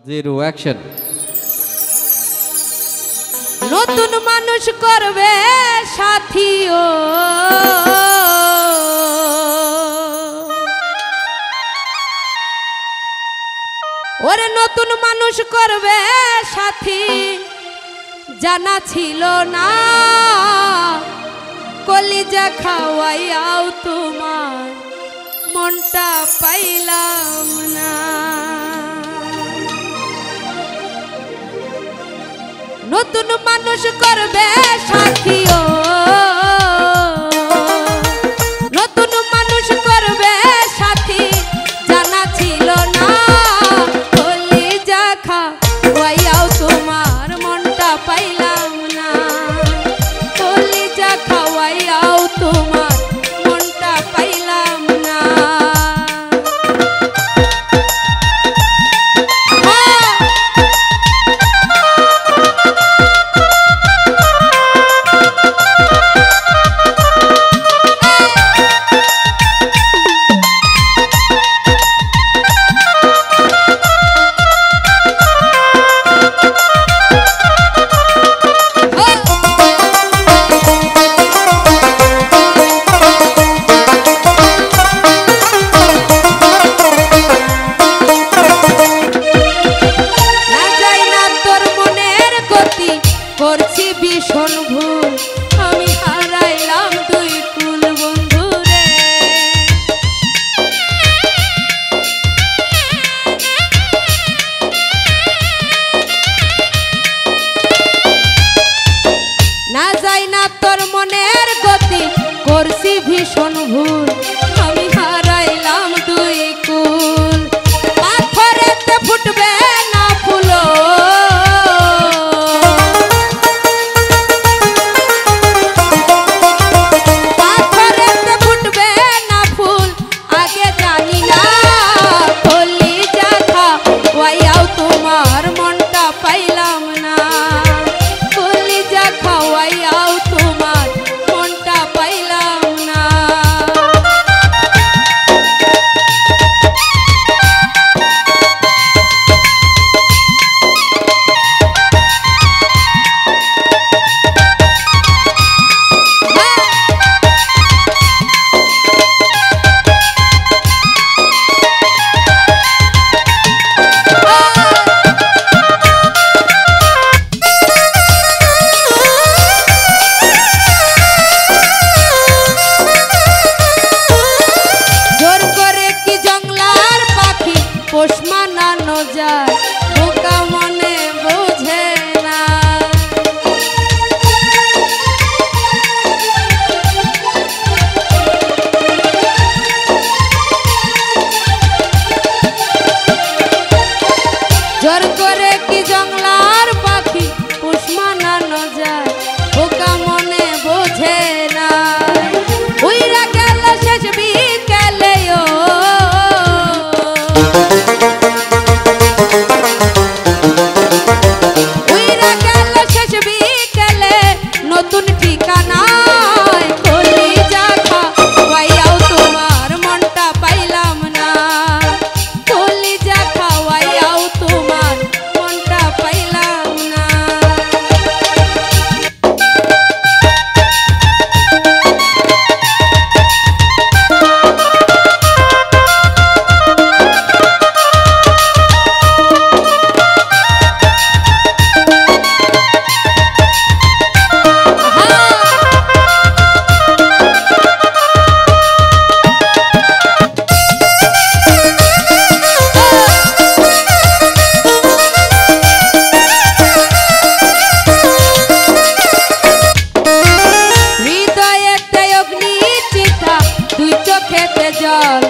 Zero action. নতুন মানুষ করবে সাথীও, ওরে নতুন মানুষ করবে সাথী জানা ছিল না, কলিজা খাওয়াইয়াও তোমার মনটা পাইলাম না। নতুন মানুষ করবে সাথীও, নতুন মানুষ করবে সাথী জানা ছিল না, কলিজা খাওয়াইয়াও তোমার মনটা পাইলাম না, কলিজা খাওয়াইয়াও তোমার মনটা পাইলাম না। করছি ভীষণ ভুল, আমি হারাইলাম দুই কুল বন্ধু রে। না যাই না তোর মনের গতি, করছি ভীষণ ভুল, আমি হারাইলাম দুই কুল। পাথরেতে ফুটবে না ফুলো, তোমার মনটা পাইলাম না, কলিজা খাওয়াইয়াও তোমার মনটা পাইলাম না। পোষ মানানো যায়, বোকা মনে বোঝে না, জোর করে কি জংলার পাখি পোষ মানানো যায়, বোকা মনে বোঝে না। উইরা গেল শেষ বিকেলেও, নতুন ঠিকানায় কলিজা খাওয়াইয়াও তোমার মনটা পাইলাম না, কলিজা খাওয়াইয়াও তোমার মনটা পাইলাম না। জল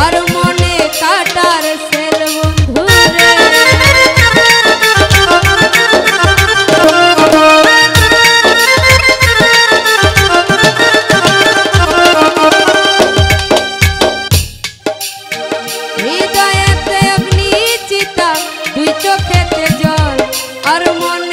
আর মনে কাটার সেল বন্ধু রে। হৃদয়েতে অগ্নি চিতা, দুই চোখেতে জল আর মনে